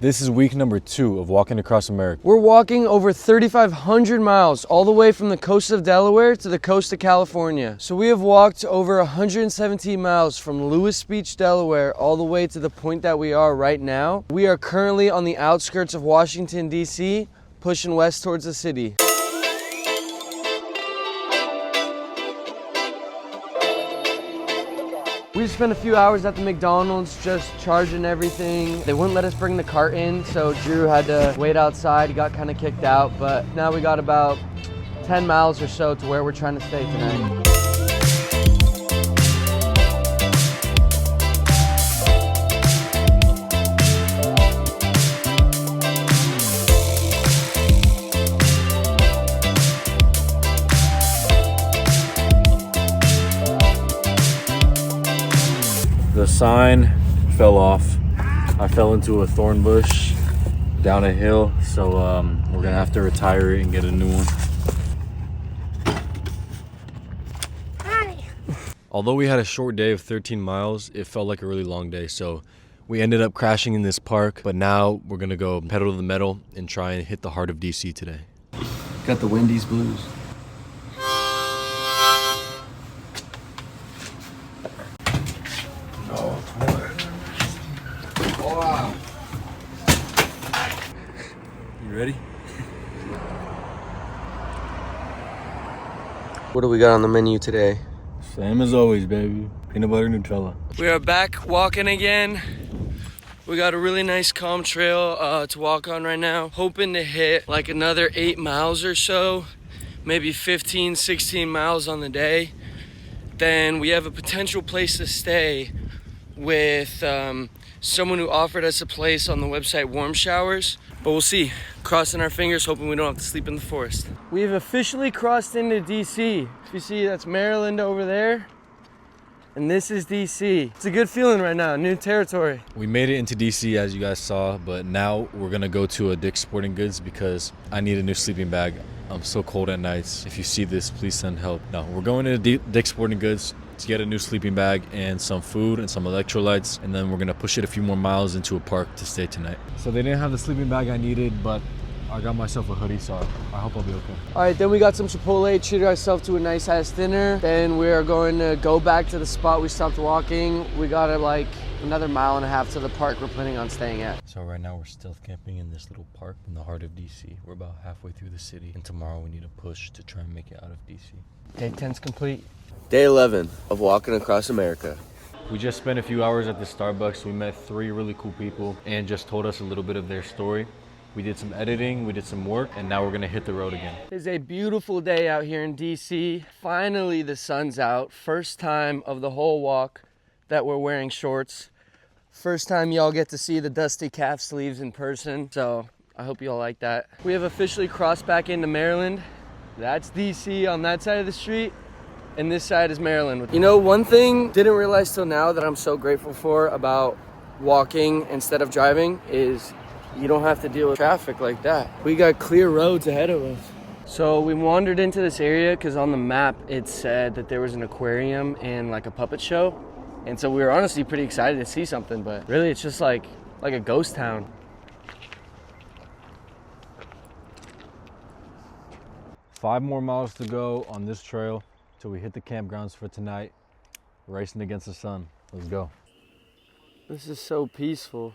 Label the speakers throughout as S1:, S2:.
S1: This is week number 2 of walking across America.
S2: We're walking over 3,500 miles all the way from the coast of Delaware to the coast of California. So we have walked over 117 miles from Lewis Beach, Delaware, all the way to the point that we are right now. We are currently on the outskirts of Washington, D.C., pushing west towards the city. We just spent a few hours at the McDonald's just charging everything. They wouldn't let us bring the cart in, so Drew had to wait outside. He got kind of kicked out, but now we got about 10 miles or so to where we're trying to stay tonight.
S1: The sign fell off. I fell into a thorn bush down a hill, so we're gonna have to retire it and get a new one. Hi. Although we had a short day of 13 miles, it felt like a really long day, so we ended up crashing in this park, but now we're gonna go pedal to the metal and try and hit the heart of DC today.
S2: Got the Wendy's blues.
S1: Wow. You ready?
S2: What do we got on the menu today?
S1: Same as always, baby. Peanut butter Nutella.
S2: We are back walking again. We got a really nice calm trail to walk on right now. Hoping to hit like another 8 miles or so, maybe 15, 16 miles on the day. Then we have a potential place to stay with someone who offered us a place on the website Warm Showers, but we'll see. Crossing our fingers, hoping we don't have to sleep in the forest. We've officially crossed into DC. If you see, that's Maryland over there, and this is DC. It's a good feeling right now, new territory.
S1: We made it into DC as you guys saw, but now we're gonna go to a Dick's Sporting Goods because I need a new sleeping bag. I'm so cold at nights. If you see this, please send help. No, we're going to Dick's Sporting Goods to get a new sleeping bag and some food and some electrolytes, and then we're gonna push it a few more miles into a park to stay tonight. So they didn't have the sleeping bag I needed, but I got myself a hoodie, so I hope I'll be okay.
S2: All right, then we got some Chipotle, treated ourselves to a nice ass dinner. Then we are going to go back to the spot we stopped walking. We got like another 1.5 miles to the park we're planning on staying at.
S1: So right now we're stealth camping in this little park in the heart of DC. We're about halfway through the city, and tomorrow we need to push to try and make it out of DC.
S2: Day 10's complete. Day 11 of walking across America.
S1: We just spent a few hours at the Starbucks. We met 3 really cool people and just told us a little bit of their story. We did some editing, we did some work, and now we're gonna hit the road again.
S2: It's a beautiful day out here in DC. Finally, the sun's out. First time of the whole walk that we're wearing shorts. First time y'all get to see the dusty calf sleeves in person, so I hope y'all like that. We have officially crossed back into Maryland. That's DC on that side of the street, and this side is Maryland. You know, one thing didn't realize till now that I'm so grateful for about walking instead of driving is you don't have to deal with traffic like that. We got clear roads ahead of us. So we wandered into this area because on the map it said that there was an aquarium and like a puppet show. And so we were honestly pretty excited to see something, but really it's just like a ghost town.
S1: Five more miles to go on this trail till we hit the campgrounds for tonight. Racing against the sun. Let's go.
S2: This is so peaceful.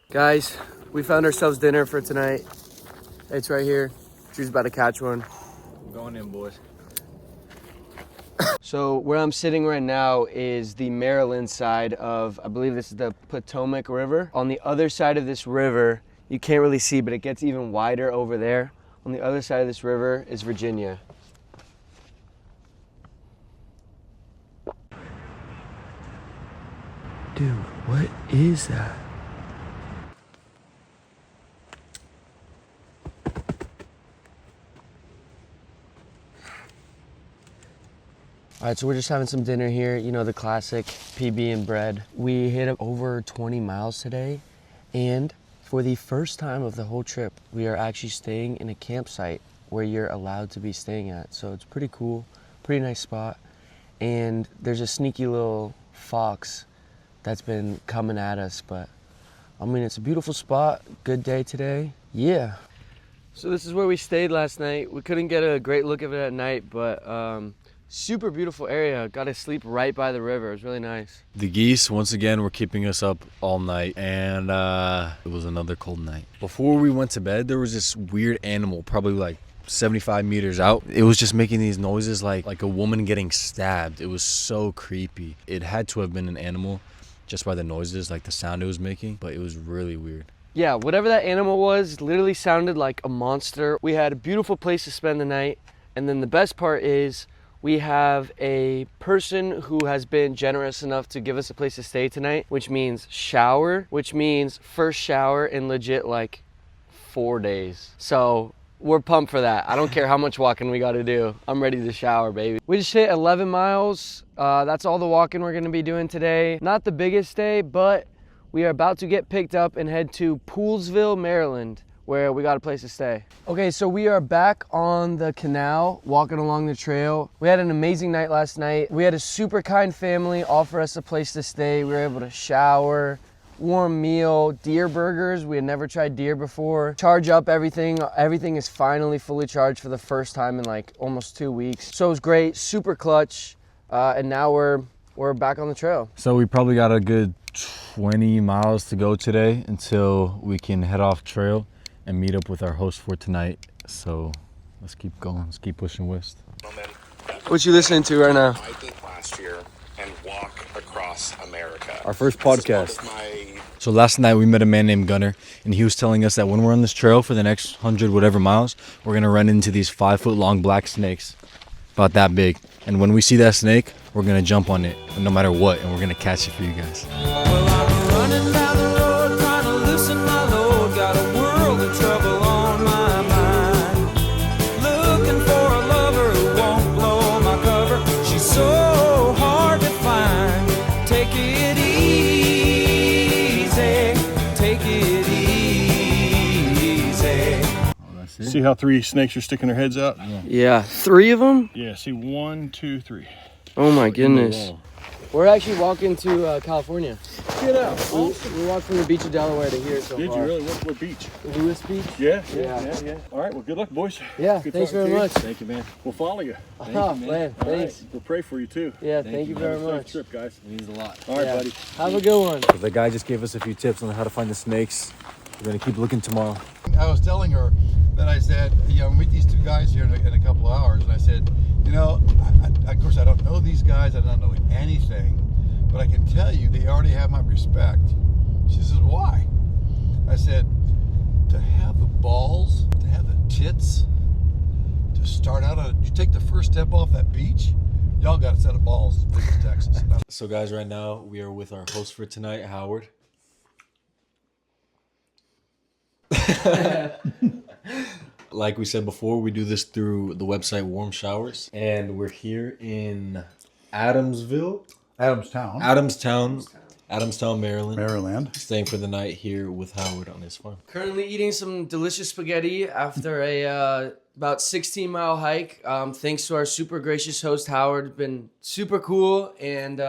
S2: Guys, we found ourselves dinner for tonight. It's right here. Drew's about to catch one.
S1: I'm going in, boys.
S2: So where I'm sitting right now is the Maryland side of, I believe this is the Potomac River. On the other side of this river, you can't really see, but it gets even wider over there. On the other side of this river is Virginia. Dude, what is that? All right, so we're just having some dinner here. You know, the classic PB and bread. We hit up over 20 miles today, and for the first time of the whole trip, we are actually staying in a campsite where you're allowed to be staying at. So it's pretty cool, pretty nice spot. And there's a sneaky little fox that's been coming at us, but I mean, it's a beautiful spot. Good day today. Yeah. So this is where we stayed last night. We couldn't get a great look of it at night, but super beautiful area. Got to sleep right by the river. It was really nice.
S1: The geese, once again, were keeping us up all night, and it was another cold night. Before we went to bed, there was this weird animal, probably like 75 meters out. It was just making these noises like a woman getting stabbed. It was so creepy. It had to have been an animal just by the noises, like the sound it was making, but it was really weird.
S2: Yeah, whatever that animal was literally sounded like a monster. We had a beautiful place to spend the night, and then the best part is we have a person who has been generous enough to give us a place to stay tonight, which means shower, which means first shower in legit like 4 days. So we're pumped for that. I don't care how much walking we got to do. I'm ready to shower, baby. We just hit 11 miles. That's all the walking we're going to be doing today. Not the biggest day, but we are about to get picked up and head to Poolesville, Maryland, where we got a place to stay. Okay, so we are back on the canal, walking along the trail. We had an amazing night last night. We had a super kind family offer us a place to stay. We were able to shower, warm meal, deer burgers. We had never tried deer before. Charge up everything. Everything is finally fully charged for the first time in like almost 2 weeks. So it was great, super clutch. And now we're back on the trail.
S1: So we probably got a good 20 miles to go today until we can head off trail and meet up with our host for tonight. So let's keep going. Let's keep pushing west.
S2: What you listening to right now?
S3: I think last year and walk across America.
S1: Our first podcast.
S3: This is part of my
S1: So last night we met a man named Gunner, and he was telling us that when we're on this trail for the next 100 whatever miles, we're gonna run into these 5-foot long black snakes, about that big. And when we see that snake, we're gonna jump on it, no matter what, and we're gonna catch it for you guys.
S4: Well, I'm running down the road, trying to loosen my load. Got a world of trouble on my mind. Looking for a lover who won't blow my cover. She's so hard to find. Take it easy, take it easy.
S5: See how 3 snakes are sticking their heads out?
S2: Yeah, 3 of them?
S5: Yeah, see 1, 2, 3.
S2: Oh my goodness. We're actually walking to California.
S5: Get out.
S2: We walked from the beach of Delaware to here so
S5: Did
S2: far.
S5: you really? What beach?
S2: Lewis Beach?
S5: Yeah.
S2: Yeah.
S5: All right, well, good luck, boys.
S2: Yeah,
S5: Good
S2: thanks
S5: talking
S2: very
S5: to you.
S2: much.
S1: Thank you, man.
S5: We'll follow you.
S2: Man,
S5: All
S2: thanks.
S5: right, we'll pray for you, too.
S2: Yeah, thank you very
S5: Have a safe
S2: much.
S5: trip, guys.
S1: It means a lot.
S5: All right,
S2: Yeah.
S5: buddy.
S2: Have a good one.
S1: The guy just gave us a few tips on how to find the snakes. We're gonna keep looking tomorrow.
S6: I was telling her that I said, I'll meet these 2 guys here in a couple of hours. And I said, of course, I don't know these guys. I don't know anything. But I can tell you, they already have my respect. She says, why? I said, to have the balls, to have the tits, to start out you take the first step off that beach, y'all got a set of balls as big as Texas.
S1: So guys, right now we are with our host for tonight, Howard. Like we said before, we do this through the website Warm Showers, and we're here in Adamstown, Maryland.
S6: Maryland.
S1: Staying for the night here with Howard on his farm.
S2: Currently eating some delicious spaghetti after a about 16-mile hike. Thanks to our super gracious host, Howard. It's been super cool, and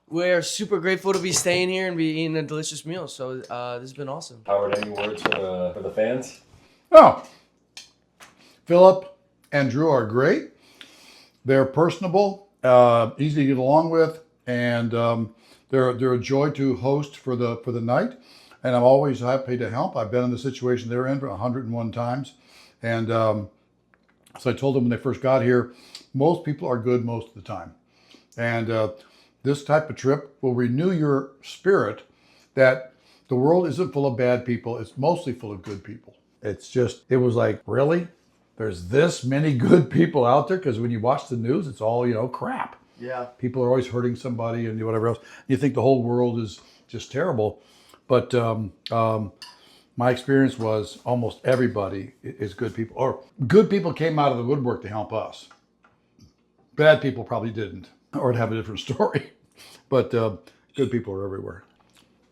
S2: we're super grateful to be staying here and be eating a delicious meal. So this has been awesome.
S1: Howard, any words for the fans?
S6: Oh, Philip and Drew are great. They're personable, easy to get along with, and they're a joy to host for the night. And I'm always happy to help. I've been in the situation they're in for 101 times, and so I told them when they first got here, most people are good most of the time, and this type of trip will renew your spirit that the world isn't full of bad people. It's mostly full of good people. It was like, really? There's this many good people out there? Because when you watch the news, it's all, crap.
S2: Yeah.
S6: People are always hurting somebody and whatever else. You think the whole world is just terrible. But my experience was almost everybody is good people. Or good people came out of the woodwork to help us. Bad people probably didn't, or it'd have a different story. But good people are everywhere.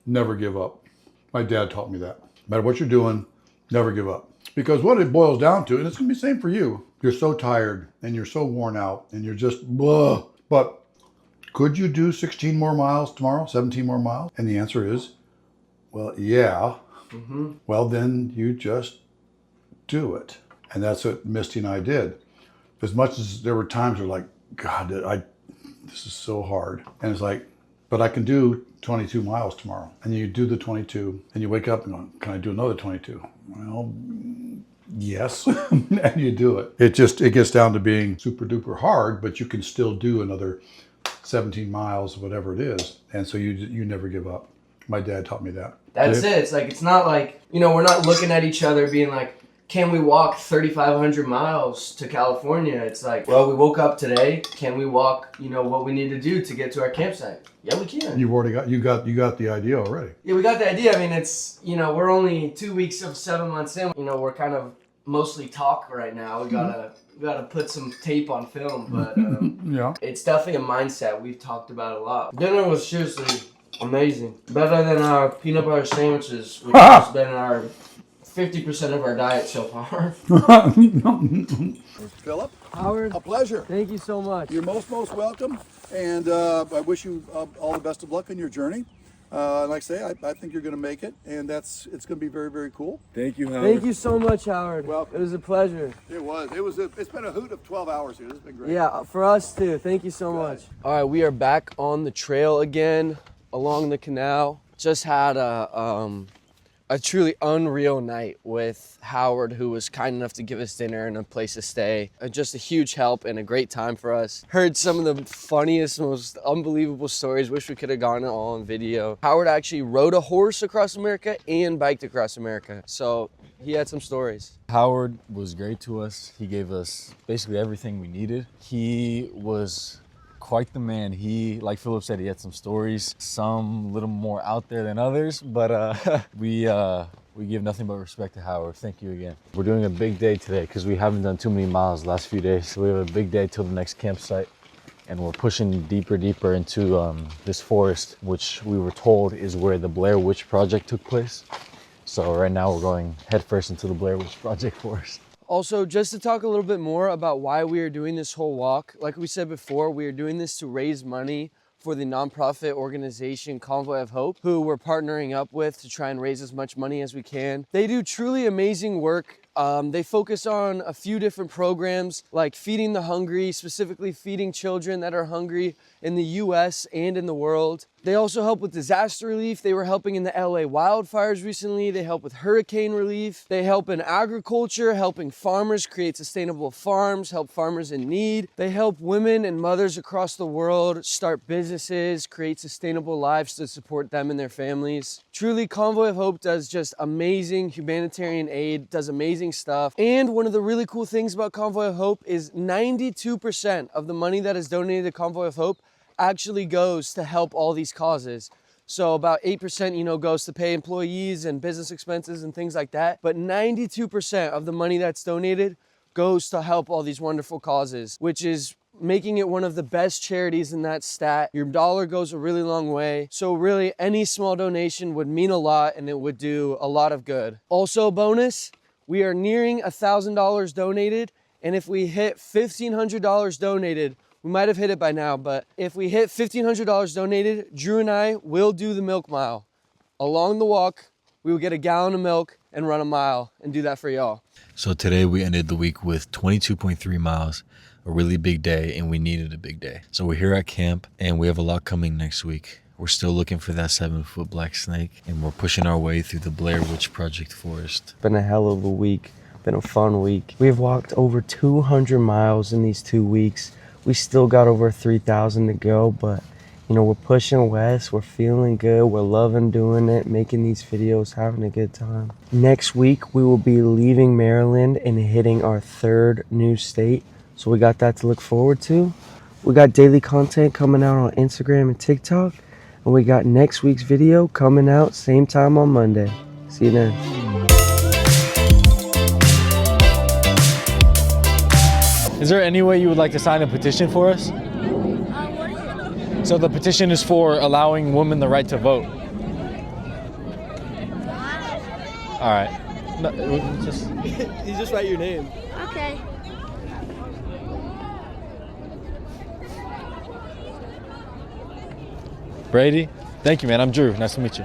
S6: Never give up. My dad taught me that. No matter what you're doing, never give up. Because what it boils down to, and it's going to be the same for you, you're so tired and you're so worn out and you're just, blah. But could you do 16 more miles tomorrow, 17 more miles? And the answer is Well, yeah. Well, then you just do it. And that's what Misty and I did. As much as there were times where like, God, this is so hard. And it's like, but I can do 22 miles tomorrow. And you do the 22 and you wake up and go, can I do another 22? Well, yes. And you do it. It gets down to being super duper hard, but you can still do another 17 miles, whatever it is. And so you never give up. My dad taught me that.
S2: That's it. It's like, it's not like, you know, we're not looking at each other being like, can we walk 3,500 miles to California? It's like, well, we woke up today. Can we walk, you know, what we need to do to get to our campsite? Yeah, we can.
S6: You've already got the idea already.
S2: Yeah, we got the idea. I mean, it's, you know, we're only 2 weeks of 7 months in. You know, we're kind of mostly talk right now. We gotta put some tape on film, but
S6: Yeah.
S2: it's definitely a mindset we've talked about a lot. Dinner was seriously amazing. Better than our peanut butter sandwiches, which has been our 50% of our diet so far.
S7: Philip,
S2: Howard,
S7: a pleasure.
S2: thank you so much.
S7: You're most welcome, and I wish you all the best of luck in your journey. Like I say, I think you're going to make it, and it's going to be very, very cool.
S5: Thank you, Howard.
S2: Thank you so much, Howard.
S7: Welcome.
S2: It was a pleasure.
S7: It's been a hoot of 12 hours here. It's been great.
S2: Yeah, for us too. Thank you so much. All right, we are back on the trail again along the canal. Just had a truly unreal night with Howard, who was kind enough to give us dinner and a place to stay. Just a huge help and a great time for us. Heard some of the funniest, most unbelievable stories. Wish we could have gotten it all on video. Howard actually rode a horse across America and biked across America. So he had some stories.
S1: Howard was great to us. He gave us basically everything we needed. He was quite the man. He, like Philip said, he had some stories, some a little more out there than others, but we give nothing but respect to Howard. Thank you again. We're doing a big day today because we haven't done too many miles the last few days. So we have a big day till the next campsite, and we're pushing deeper into this forest, which we were told is where the Blair Witch Project took place. So right now we're going headfirst into the Blair Witch Project forest.
S2: Also, just to talk a little bit more about why we are doing this whole walk, like we said before, we are doing this to raise money for the nonprofit organization Convoy of Hope, who we're partnering up with to try and raise as much money as we can. They do truly amazing work. They focus on a few different programs like feeding the hungry, specifically feeding children that are hungry in the US and in the world. They also help with disaster relief. They were helping in the LA wildfires recently. They help with hurricane relief. They help in agriculture, helping farmers create sustainable farms, help farmers in need. They help women and mothers across the world start businesses, create sustainable lives to support them and their families. Truly, Convoy of Hope does just amazing humanitarian aid, does amazing stuff. And one of the really cool things about Convoy of Hope is 92% of the money that is donated to Convoy of Hope actually goes to help all these causes. So about 8%, you know, goes to pay employees and business expenses and things like that. But 92% of the money that's donated goes to help all these wonderful causes, which is making it one of the best charities in that stat. Your dollar goes a really long way. So really any small donation would mean a lot and it would do a lot of good. Also bonus, we are nearing $1,000 donated. And if we hit $1,500 donated, we might have hit it by now, but if we hit $1,500 donated, Drew and I will do the milk mile. Along the walk, we will get a gallon of milk and run a mile and do that for y'all.
S1: So today we ended the week with 22.3 miles, a really big day, and we needed a big day. So we're here at camp and we have a lot coming next week. We're still looking for that 7-foot black snake, and we're pushing our way through the Blair Witch Project forest.
S2: Been a hell of a week, been a fun week. We've walked over 200 miles in these 2 weeks. We still got over 3,000 to go, but you know, we're pushing west, we're feeling good, we're loving doing it, making these videos, having a good time. Next week, we will be leaving Maryland and hitting our 3rd new state. So we got that to look forward to. We got daily content coming out on Instagram and TikTok, and we got next week's video coming out same time on Monday. See you then.
S1: Is there any way you would like to sign a petition for us?
S8: What is it?
S1: So the petition is for allowing women the right to vote. All right. No, just...
S2: You just write your name.
S8: Okay.
S1: Brady, thank you, man. I'm Drew. Nice to meet you.